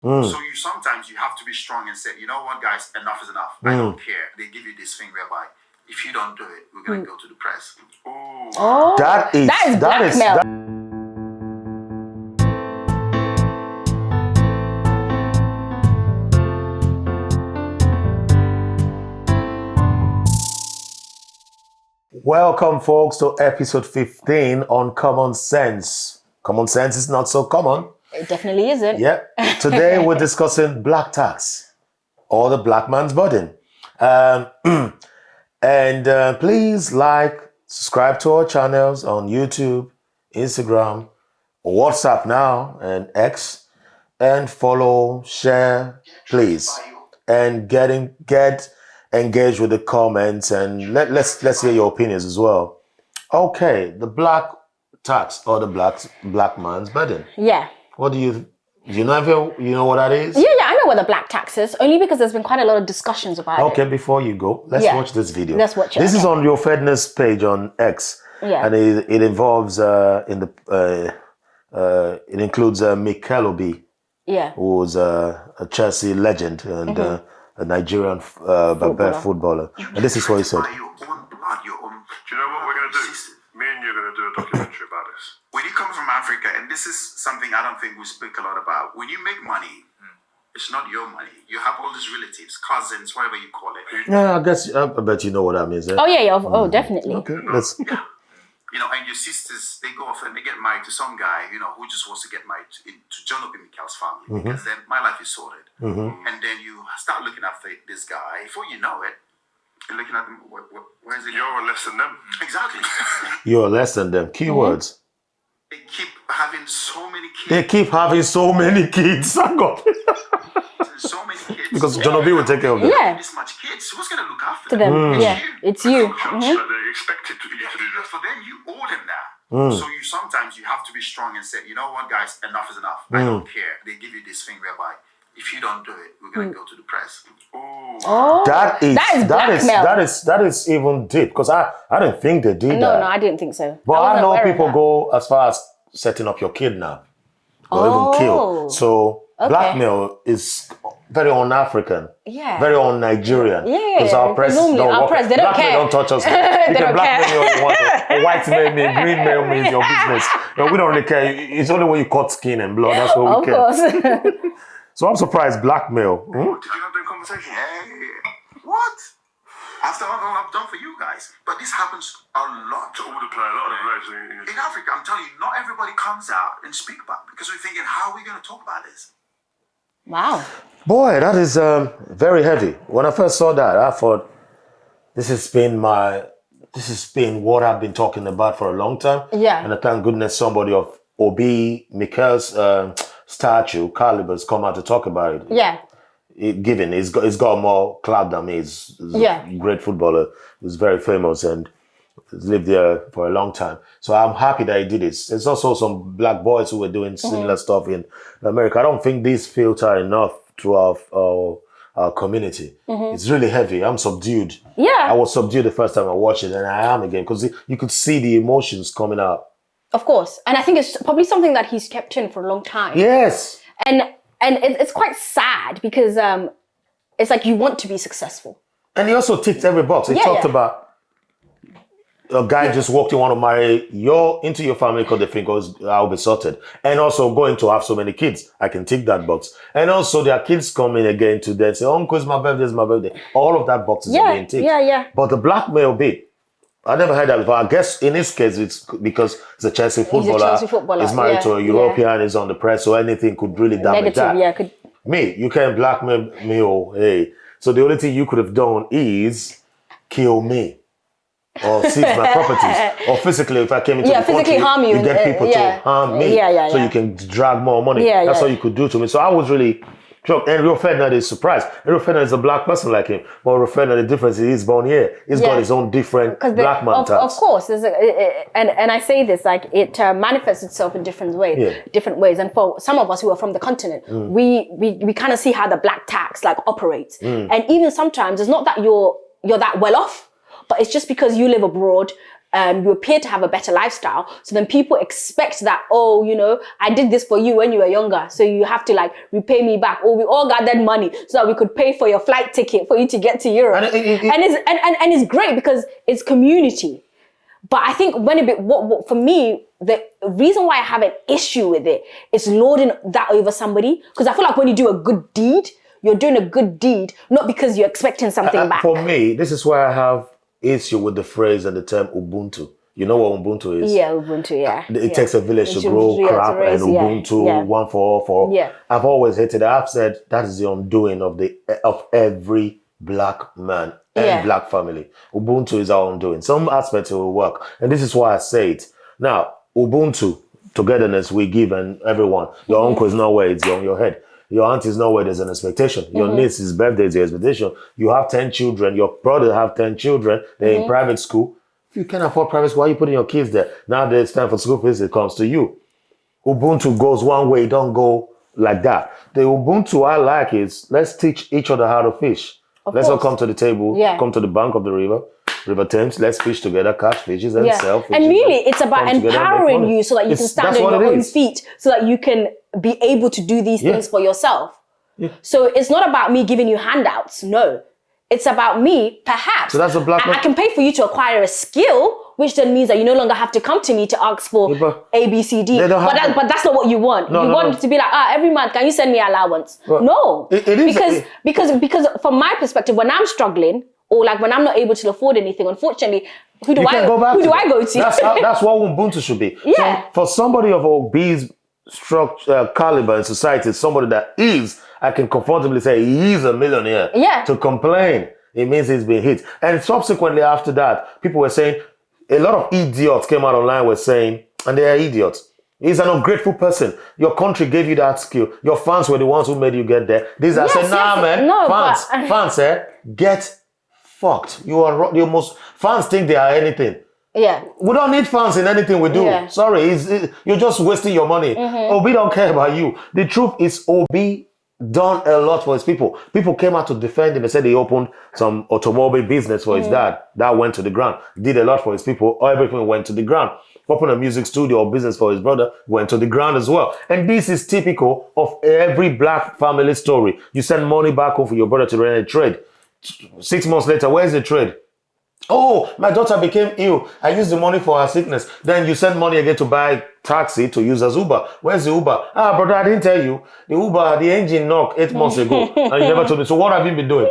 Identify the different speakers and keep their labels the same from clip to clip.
Speaker 1: So sometimes you have to be strong and say, you know what, guys, enough is enough. I don't care. They give you this thing whereby if you don't do it, we're gonna go to the press.
Speaker 2: Oh, that is blackmail.
Speaker 3: Welcome, folks, to episode 15 on Common Sense. Common sense is not so common.
Speaker 2: It definitely isn't.
Speaker 3: Yep. Today we're discussing black tax, or the black man's burden. Please subscribe to our channels on YouTube, Instagram, WhatsApp now, and X, and follow, share, please, and get engaged with the comments, and let's hear your opinions as well. Okay, the black tax, or the black man's burden.
Speaker 2: Yeah.
Speaker 3: What do you know what that is?
Speaker 2: Yeah, I know what the black tax is, only because there's been quite a lot of discussions about it.
Speaker 3: Okay, before you go, let's watch this video.
Speaker 2: Let's watch it.
Speaker 3: This is on your Fedness page on X.
Speaker 2: Yeah.
Speaker 3: And it involves it includes Mikel Obi, who was a Chelsea legend and a Nigerian footballer. And this is what he said.
Speaker 4: Do you know what we're going to do? Me and you are going to do a documentary about this.
Speaker 1: When you come from Africa, and this is something I don't think we speak a lot about, when you make money, it's not your money. You have all these relatives, cousins, whatever you call it.
Speaker 3: No, I bet you know what that means. Eh?
Speaker 2: Oh, yeah. Oh, definitely.
Speaker 3: Okay, let's...
Speaker 1: And your sisters, they go off and they get married to some guy, who just wants to get married to John Obi Mikel's family, because then my life is sorted. And then you start looking after this guy. Before you know it, you're looking at them, where is it?
Speaker 4: You're less than them.
Speaker 1: Exactly.
Speaker 3: You're less than them. Keywords.
Speaker 1: They keep having so many kids.
Speaker 3: They keep having so many kids.
Speaker 1: So many kids.
Speaker 3: Because John Obi will take care of them.
Speaker 2: Yeah.
Speaker 1: This much kids. Who's going to look after
Speaker 2: To them. Yeah, it's you.
Speaker 4: So they expected you to do that.
Speaker 1: For them, you owe them that. So sometimes you have to be strong and say, you know what, guys, enough is enough. I don't care. They give you this thing whereby if you don't do it, we're going to go to the press.
Speaker 2: Oh,
Speaker 3: That is
Speaker 2: blackmail.
Speaker 3: that is even deep, because I didn't think they did that.
Speaker 2: No, I didn't think so.
Speaker 3: But I know people
Speaker 2: that.
Speaker 3: go as far as setting up your kidnap or even kill. So blackmail is very un-African.
Speaker 2: Yeah.
Speaker 3: Very un-Nigerian.
Speaker 2: Yeah.
Speaker 3: Because our press don't
Speaker 2: our
Speaker 3: work.
Speaker 2: press, they don't
Speaker 3: Blackmail
Speaker 2: care.
Speaker 3: don't touch us. You
Speaker 2: They
Speaker 3: can
Speaker 2: don't
Speaker 3: blackmail
Speaker 2: care.
Speaker 3: me all you want. A white mail me, green mail me is your business. We don't really care. It's only when you cut skin and blood. That's what we care.
Speaker 2: Of course.
Speaker 3: So I'm surprised blackmail.
Speaker 4: Did you have them conversations?
Speaker 1: Hey, what? After all I've done for you guys. But this happens a lot.
Speaker 4: To all the players, a lot of players.
Speaker 1: In Africa, I'm telling you, not everybody comes out and speak about it, because we're thinking, how are we going to talk about this?
Speaker 2: Wow.
Speaker 3: Boy, that is very heavy. When I first saw that, I thought, this has been what I've been talking about for a long time.
Speaker 2: Yeah.
Speaker 3: And I thank goodness somebody of Obi Mikel's statue, calibers, come out to talk about it.
Speaker 2: Yeah.
Speaker 3: Given he's got more clout than me. He's a great footballer. He's very famous and he's lived there for a long time. So I'm happy that he did it. There's also some black boys who were doing similar stuff in America. I don't think these filter enough to our community. It's really heavy. I'm subdued.
Speaker 2: Yeah.
Speaker 3: I was subdued the first time I watched it, and I am again, because you could see the emotions coming out.
Speaker 2: Of course. And I think it's probably something that he's kept in for a long time.
Speaker 3: Yes.
Speaker 2: And it's quite sad, because it's like you want to be successful.
Speaker 3: And he also ticked every box. He talked about a guy just walked in, want to marry into your family because they think I'll be sorted. And also going to have so many kids. I can tick that box. And also their kids come in again to them say, Uncle, it's my birthday, it's my birthday. All of that boxes are being ticked.
Speaker 2: Yeah.
Speaker 3: But the blackmail bit, I never heard that before. I guess in this case, it's because it's a Chelsea footballer. He's married to a European, he's on the press, so anything could really damage that. Me, you can't blackmail me, hey. So the only thing you could have done is kill me. Or seize my properties. Or physically, if I came into the country,
Speaker 2: harm you
Speaker 3: get people to harm me. So you can drag more money. That's all you could do to me. So I was really shocked. And Rio Ferdinand is surprised. Rio Ferdinand is a black person like him. But Rio Ferdinand, the difference is he's born here. He's got his own different black man tax.
Speaker 2: Of course. And I say this, like, it manifests itself in different ways. And for some of us who are from the continent, we kind of see how the black tax operates. And even sometimes it's not that you're that well off, but it's just because you live abroad you appear to have a better lifestyle. So then people expect that, oh, you know, I did this for you when you were younger, so you have to like repay me back. Or we all gathered money so that we could pay for your flight ticket for you to get to Europe. And it's great because it's community. But I think what for me, the reason why I have an issue with it is lording that over somebody. Because I feel like when you do a good deed, you're doing a good deed, not because you're expecting something back.
Speaker 3: For me, this is why I have issue with the phrase and the term Ubuntu. You know what Ubuntu is?
Speaker 2: Yeah, Ubuntu, yeah.
Speaker 3: It takes a village to grow crap, and Ubuntu, one for all.
Speaker 2: Yeah.
Speaker 3: I've always hated it. I've said that is the undoing of every black man and black family. Ubuntu is our undoing. Some aspects will work. And this is why I say it. Now, Ubuntu, togetherness, we give and everyone. Your uncle is nowhere, it's on your head. Your aunt is nowhere, there's an expectation. Your niece's birthday is the expectation. You have 10 children. Your brother have 10 children. They're in private school. If you can't afford private school, why are you putting your kids there? Now that it's time for school fees, it comes to you. Ubuntu goes one way, don't go like that. The Ubuntu I like is, let's teach each other how to fish. Let's all come to the table, come to the bank of the River Thames, let's fish together, catch fishes and sell fishes.
Speaker 2: And really, it's about empowering you so that you can stand on your own feet, so that you can be able to do these things for yourself. Yeah. So it's not about me giving you handouts, no. It's about me, perhaps.
Speaker 3: So that's a black man.
Speaker 2: I can pay for you to acquire a skill, which then means that you no longer have to come to me to ask for A, B, C, D. But that's not what you want. You want to be like, every month, can you send me allowance? Well, no.
Speaker 3: It is.
Speaker 2: Because from my perspective, when I'm struggling, or like when I'm not able to afford anything, unfortunately, who do I go to?
Speaker 3: That's what Ubuntu should be.
Speaker 2: Yeah.
Speaker 3: So for somebody of obese caliber in society, somebody that I can comfortably say he is a millionaire.
Speaker 2: Yeah.
Speaker 3: To complain, it means he's been hit. And subsequently after that, people were saying, a lot of idiots came out online were saying, and they are idiots. He's an ungrateful person. Your country gave you that skill. Your fans were the ones who made you get there. These are saying, man, fans, get fucked. You are the most, fans think they are anything.
Speaker 2: Yeah.
Speaker 3: We don't need fans in anything we do. Yeah. Sorry, you're just wasting your money. Obi don't care about you. The truth is Obi done a lot for his people. People came out to defend him. They said he opened some automobile business for his dad. That went to the ground. Did a lot for his people. Everything went to the ground. Opened a music studio or business for his brother. Went to the ground as well. And this is typical of every black family story. You send money back home for your brother to run a trade. 6 months later, where's the trade? Oh, my daughter became ill. I used the money for her sickness. Then you send money again to buy taxi to use as Uber. Where's the Uber? Brother, I didn't tell you. The engine knocked 8 months ago. And you never told me. So what have you been doing?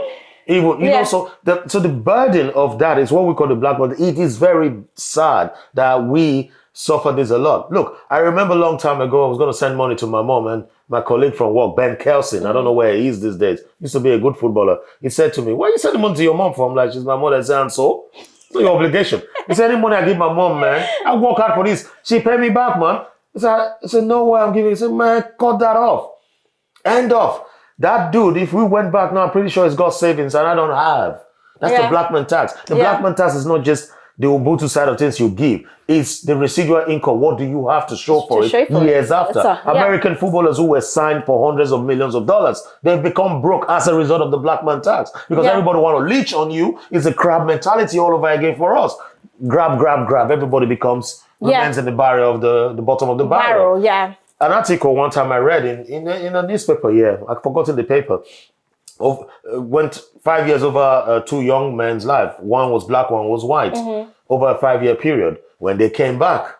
Speaker 3: You know, so the burden of that is what we call the black body. It is very sad that we suffer this a lot. Look, I remember a long time ago, I was going to send money to my mom and my colleague from work, Ben Kelson. I don't know where he is these days. Used to be a good footballer. He said to me, why are you sending money to your mom for? I'm like, she's my mother. I said, and so? It's not your obligation. He said, any money I give my mom, man, I work hard for this. She pay me back, man. I said, no way I'm giving. He said, man, cut that off. End off. That dude, if we went back now, I'm pretty sure he's got savings and I don't have. That's the black man tax. The black man tax is not just the Ubuntu side of things you give. It's the residual income. What do you have to show for it years after? American footballers who were signed for hundreds of millions of dollars, they've become broke as a result of the black man tax. Because everybody want to leech on you. It's a crab mentality all over again for us. Grab. Everybody remains in the barrel of the bottom of the barrel.
Speaker 2: Yeah.
Speaker 3: An article one time I read in a newspaper, I've forgotten the paper, went 5 years over 2 young men's life. One was black, one was white, over a 5-year period. When they came back,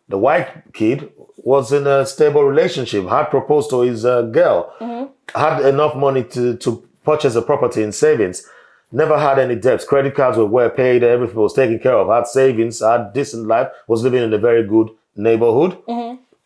Speaker 3: the white kid was in a stable relationship, had proposed to his girl, had enough money to purchase a property in savings, never had any debts. Credit cards were well paid, everything was taken care of, had savings, had decent life, was living in a very good neighborhood.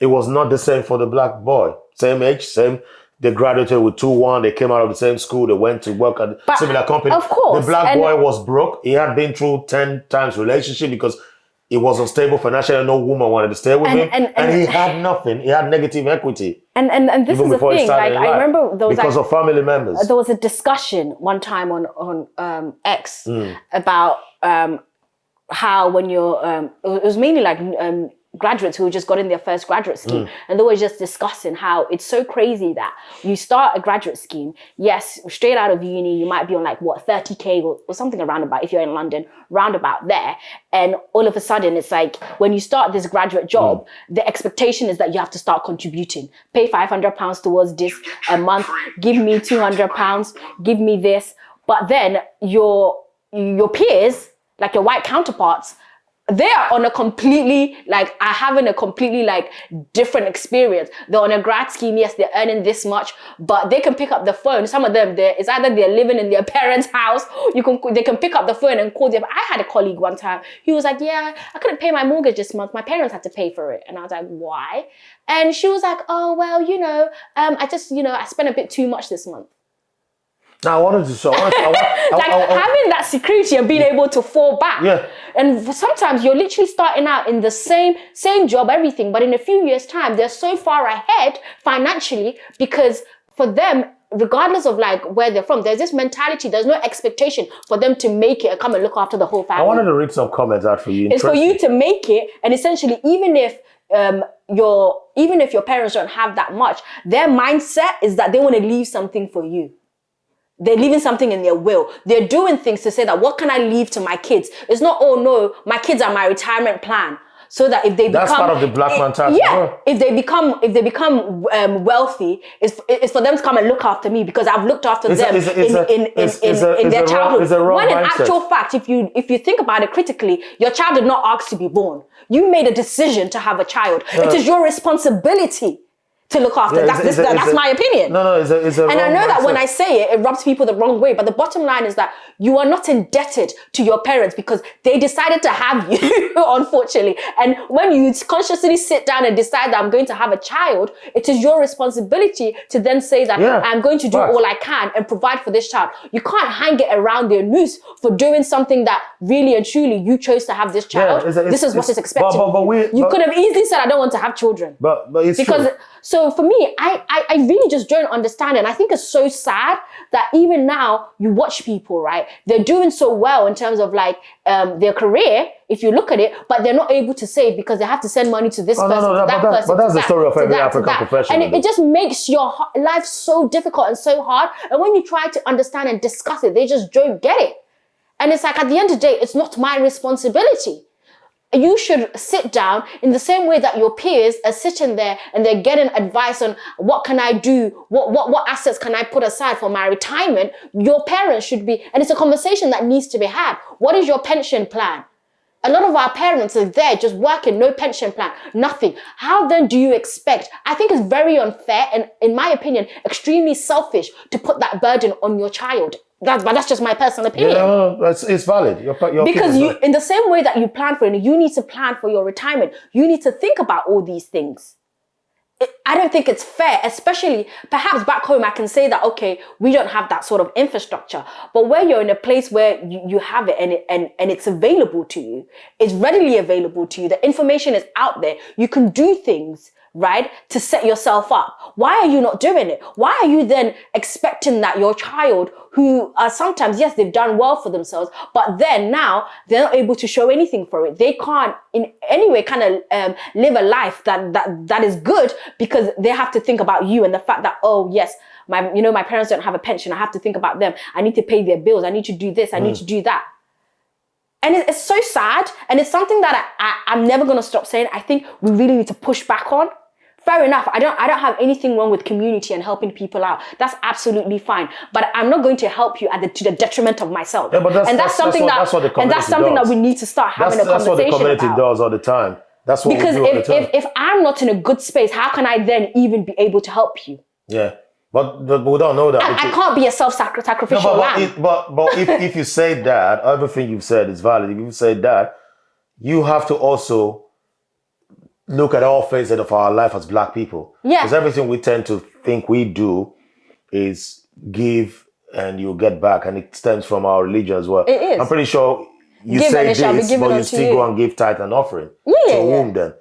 Speaker 3: It was not the same for the black boy. Same age, they graduated with 2-1. They came out of the same school. They went to work at a similar company.
Speaker 2: Of course.
Speaker 3: The black boy was broke. He had been through 10 times relationship because he was unstable financially. No woman wanted to stay with him. And he had nothing. He had negative equity. And this is the thing. Like, I remember there was because of family members.
Speaker 2: There was a discussion one time on X about how when you're it was mainly like graduates who just got in their first graduate scheme, and they were just discussing how it's so crazy that you start a graduate scheme. Yes, straight out of uni, you might be on like what 30K or something around about, if you're in London, round about there. And all of a sudden, it's like when you start this graduate job, the expectation is that you have to start contributing. Pay £500 towards this a month. Give me £200. Give me this. But then your peers, like your white counterparts, they are on a completely, are having a completely, different experience. They're on a grad scheme, yes, they're earning this much, but they can pick up the phone. Some of them, it's either they're living in their parents' house, they can pick up the phone and call them. I had a colleague one time, he was like, yeah, I couldn't pay my mortgage this month. My parents had to pay for it. And I was like, why? And she was like, oh, well, I spent a bit too much this month.
Speaker 3: Now I wanted to show
Speaker 2: having that security and being able to fall back.
Speaker 3: Yeah.
Speaker 2: And sometimes you're literally starting out in the same job, everything, but in a few years' time, they're so far ahead financially because for them, regardless of where they're from, there's this mentality, there's no expectation for them to make it and come and look after the whole family.
Speaker 3: I wanted to read some comments out for you.
Speaker 2: It's for you to make it, and essentially, even if your parents don't have that much, their mindset is that they want to leave something for you. They're leaving something in their will. They're doing things to say that, what can I leave to my kids? It's not, oh no, my kids are my retirement plan. So that if they become...
Speaker 3: That's part of the black mentality.
Speaker 2: Yeah. If they become wealthy, it's for them to come and look after me because I've looked after them in their childhood. When in actual fact, if you think about it critically, your child did not ask to be born. You made a decision to have a child. It is your responsibility to look after. That's my opinion.
Speaker 3: No, it's a
Speaker 2: and I know
Speaker 3: mindset.
Speaker 2: that when I say it rubs people the wrong way. But the bottom line is that you are not indebted to your parents because they decided to have you, unfortunately. And when you consciously sit down and decide that I'm going to have a child, it is your responsibility to then say that I'm going to do all I can and provide for this child. You can't hang it around their noose for doing something that really and truly you chose to have this child. This is what is expected. You could have easily said, I don't want to have children.
Speaker 3: But it's true.
Speaker 2: So for me, I really just don't understand it. And I think it's so sad that even now you watch people, right? They're doing so well in terms of their career, if you look at it, but they're not able to save because they have to send money to this person, to that person.
Speaker 3: But that's the story of every African professional.
Speaker 2: And it just makes your life so difficult and so hard. And when you try to understand and discuss it, they just don't get it. And it's like, at the end of the day, it's not my responsibility. You should sit down in the same way that your peers are sitting there and they're getting advice on what can I do, what assets can I put aside for my retirement. Your parents should be, and it's a conversation that needs to be had. What is your pension plan? A lot of our parents are there just working, no pension plan, nothing. How then do you expect? I think it's very unfair and, in my opinion, extremely selfish to put that burden on your child. But that's just my personal opinion.
Speaker 3: Yeah, it's valid.
Speaker 2: Because in the same way that you plan for it, you need to plan for your retirement. You need to think about all these things. I don't think it's fair, especially perhaps back home, I can say that, okay, we don't have that sort of infrastructure. But where you're in a place where you have it and it's available to you, it's readily available to you, the information is out there, you can do things, right, to set yourself up. Why are you not doing it? Why are you then expecting that your child, who sometimes, yes, they've done well for themselves, but then now they're not able to show anything for it. They can't in any way kind of live a life that is good because they have to think about you and the fact that, oh yes, my parents don't have a pension. I have to think about them. I need to pay their bills. I need to do this. I need to do that. And it's so sad. And it's something that I'm never going to stop saying. I think we really need to push back on. Fair enough. I don't have anything wrong with community and helping people out. That's absolutely fine. But I'm not going to help you to the detriment of myself.
Speaker 3: Yeah, but that's something
Speaker 2: that we need to start having a conversation about. That's what the community
Speaker 3: does all the time. That's what
Speaker 2: because
Speaker 3: we do all the time.
Speaker 2: If I'm not in a good space, how can I then even be able to help you?
Speaker 3: Yeah. But we don't know that.
Speaker 2: I can't be a self-sacrificial lamb.
Speaker 3: But if you say that, everything you've said is valid. If you say that, you have to also look at all phases of our life as black people.
Speaker 2: Yeah.
Speaker 3: Because everything we tend to think we do is give and you get back, and it stems from our religion as well.
Speaker 2: It is.
Speaker 3: I'm pretty sure you say this, but you still go and give tithe and offering to whom then?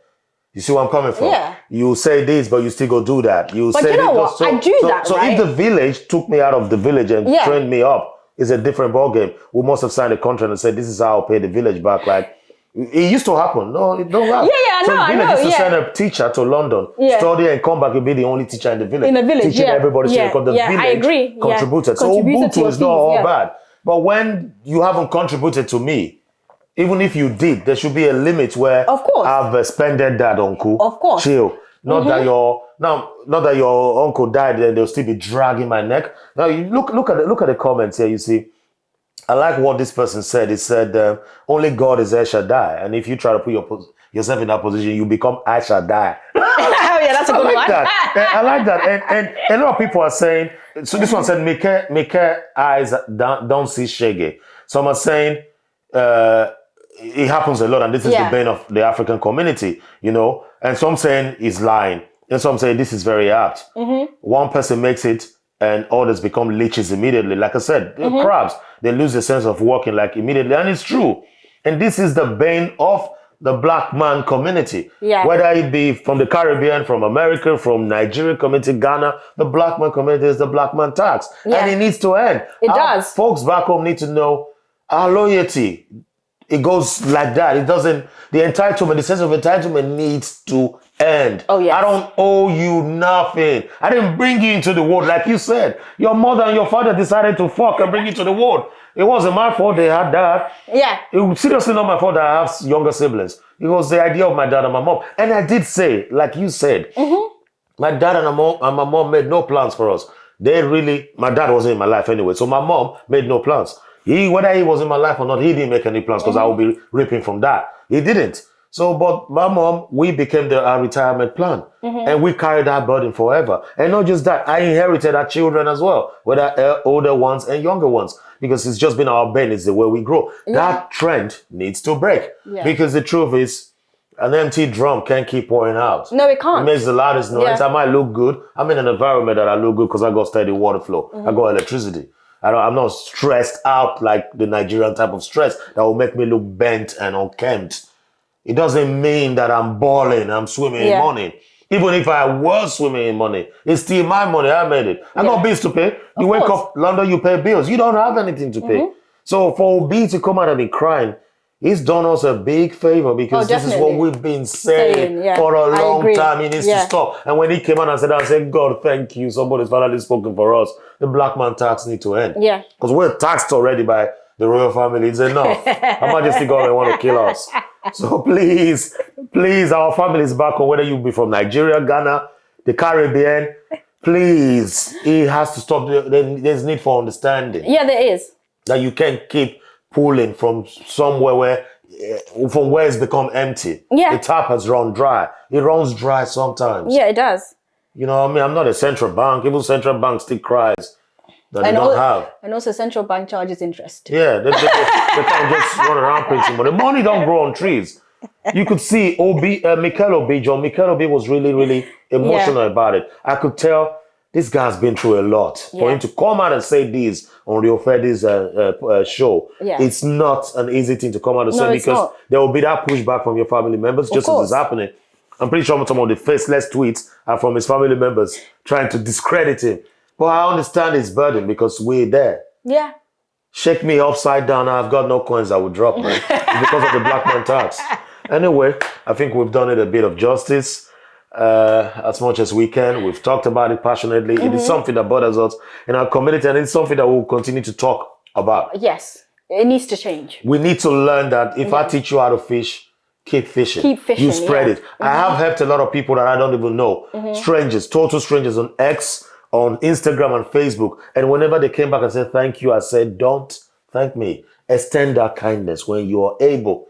Speaker 3: You see where I'm coming from?
Speaker 2: Yeah.
Speaker 3: You say this, but you still go do that.
Speaker 2: But you know what? I do that,
Speaker 3: So
Speaker 2: right?
Speaker 3: if the village took me out of the village and trained me up, it's a different ballgame. We must have signed a contract and said, this is how I'll pay the village back. It used to happen. No, it don't happen.
Speaker 2: Yeah,
Speaker 3: so
Speaker 2: I
Speaker 3: the village
Speaker 2: know,
Speaker 3: used to send a teacher to London, study and come back and be the only teacher in the village.
Speaker 2: In the village,
Speaker 3: teaching everybody because the
Speaker 2: I
Speaker 3: village
Speaker 2: agree.
Speaker 3: contributed. So
Speaker 2: Contributed to
Speaker 3: Ubuntu
Speaker 2: your
Speaker 3: is not
Speaker 2: fees,
Speaker 3: all bad. But when you haven't contributed to me, even if you did, there should be a limit where
Speaker 2: Of course.
Speaker 3: I've spended that, uncle.
Speaker 2: Of course.
Speaker 3: Chill. Not that your uncle died and they'll still be dragging my neck. Now you look at the comments here, you see. I like what this person said. He said, only God is El Shaddai. And if you try to put yourself in that position, you become El Shaddai.
Speaker 2: Yeah, that's a good one.
Speaker 3: I like that. And a lot of people are saying, so this one said, make eyes don't see shaggy. Some are saying, it happens a lot. And this is the bane of the African community, And some saying he's lying. And some say this is very apt. One person makes it, and others become leeches immediately. Like I said, the crabs, they lose the sense of working like immediately. And it's true. And this is the bane of the black man community.
Speaker 2: Yeah.
Speaker 3: Whether it be from the Caribbean, from America, from Nigerian community, Ghana, the black man community is the black man tax.
Speaker 2: Yeah.
Speaker 3: And it needs to end.
Speaker 2: It does.
Speaker 3: Folks back home need to know our loyalty. It goes like that. It doesn't, the sense of entitlement needs to end.
Speaker 2: Oh, yes.
Speaker 3: I don't owe you nothing. I didn't bring you into the world like you said. Your mother and your father decided to fuck and bring you to the world. It wasn't my fault they had that.
Speaker 2: Yeah.
Speaker 3: It was seriously not my fault that I have younger siblings. It was the idea of my dad and my mom. And I did say, like you said, my dad and my mom made no plans for us. My dad wasn't in my life anyway. So my mom made no plans. Whether he was in my life or not, he didn't make any plans because I would be ripping from that. He didn't. So, but my mom, we became our retirement plan. And we carried that burden forever. And not just that, I inherited our children as well, whether older ones and younger ones, because it's just been our bane, it's the way we grow. Yeah. That trend needs to break. Yeah. Because the truth is, an empty drum can't keep pouring out.
Speaker 2: No, it can't.
Speaker 3: It makes the loudest noise. I might look good. I'm in an environment that I look good because I got steady water flow. I got electricity. I'm not stressed out like the Nigerian type of stress that will make me look bent and unkempt. It doesn't mean that I'm balling, I'm swimming in money. Even if I was swimming in money, it's still my money. I made it. I got bills to pay. You wake up, London, you pay bills. You don't have anything to pay. So for Obi to come out and be crying, he's done us a big favor because this is what we've been saying for a long time. He needs to stop. And when he came out and said, I said, God, thank you. Somebody's finally spoken for us. The black man tax need to end. Yeah. Because we're taxed already by the royal family. It's enough. Her Majesty God, they want to kill us. So please, our family is back home, whether you be from Nigeria, Ghana, the Caribbean, please, it has to stop. There's need for understanding.
Speaker 2: Yeah, there is.
Speaker 3: That you can't keep pulling from somewhere from where it's become empty. Yeah. The tap has run dry. It runs dry sometimes.
Speaker 2: Yeah, it does.
Speaker 3: You know what I mean? I'm not a central bank. Even central bank still cries that they don't have.
Speaker 2: And also central bank charges interest.
Speaker 3: Yeah, they can't just run around printing money. Money don't grow on trees. You could see Mikel Obi was really, really emotional about it. I could tell this guy's been through a lot. For him to come out and say this on Rio Fedi's show, it's not an easy thing to come out and say because there will be that pushback from your family members just as it's happening. I'm pretty sure some of the faceless tweets are from his family members trying to discredit him. But I understand his burden because we're there. Yeah. Shake me upside down. I've got no coins I would drop, man. Because of the black man tax. Anyway, I think we've done it a bit of justice as much as we can. We've talked about it passionately. It is something that bothers us in our community, and it's something that we'll continue to talk about.
Speaker 2: Yes, it needs to change.
Speaker 3: We need to learn that if I teach you how to fish, keep fishing.
Speaker 2: Keep fishing.
Speaker 3: You spread it. I have helped a lot of people that I don't even know. Strangers, total strangers on X, on Instagram and Facebook. And whenever they came back and said, thank you, I said, don't thank me. Extend that kindness when you are able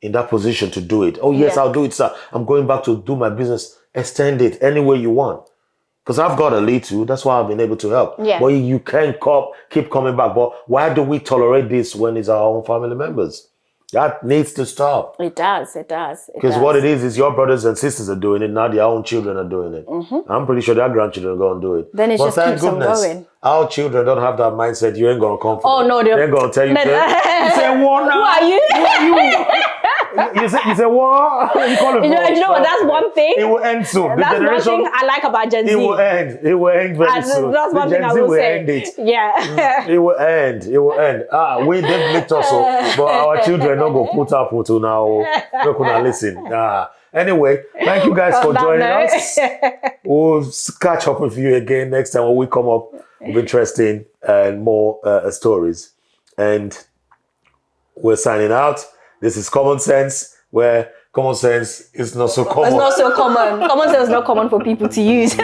Speaker 3: in that position to do it. Oh, yes, I'll do it, sir. I'm going back to do my business. Extend it any way you want. Because I've got a lead too. That's why I've been able to help. Yeah. But you can't keep coming back. But why do we tolerate this when it's our own family members? That needs to stop.
Speaker 2: It does. It does.
Speaker 3: Because what it is your brothers and sisters are doing it. Now their own children are doing it. I'm pretty sure their grandchildren are going to do it.
Speaker 2: Then it just keeps on going.
Speaker 3: Our children don't have that mindset. You ain't going to come for
Speaker 2: them.
Speaker 3: No, they ain't going to tell you. You say,
Speaker 2: what now? Who are you?
Speaker 3: Who are you? You say what? You call it
Speaker 2: You know what? That's one thing.
Speaker 3: It will end soon. The
Speaker 2: That's one
Speaker 3: generation,
Speaker 2: thing I like about Gen Z.
Speaker 3: it will end. It will end very
Speaker 2: And
Speaker 3: soon.
Speaker 2: that's one
Speaker 3: the
Speaker 2: thing
Speaker 3: Gen
Speaker 2: I
Speaker 3: Z
Speaker 2: will say.
Speaker 3: end it.
Speaker 2: Yeah.
Speaker 3: It will end. It will end. They've licked us up, but our children don't go put up with now. We're gonna listen. Anyway, thank you guys for joining us. We'll catch up with you again next time when we come up with interesting and more stories. And we're signing out. This is Common Sense, where common sense is not so common.
Speaker 2: It's not so common. Common sense is not common for people to use.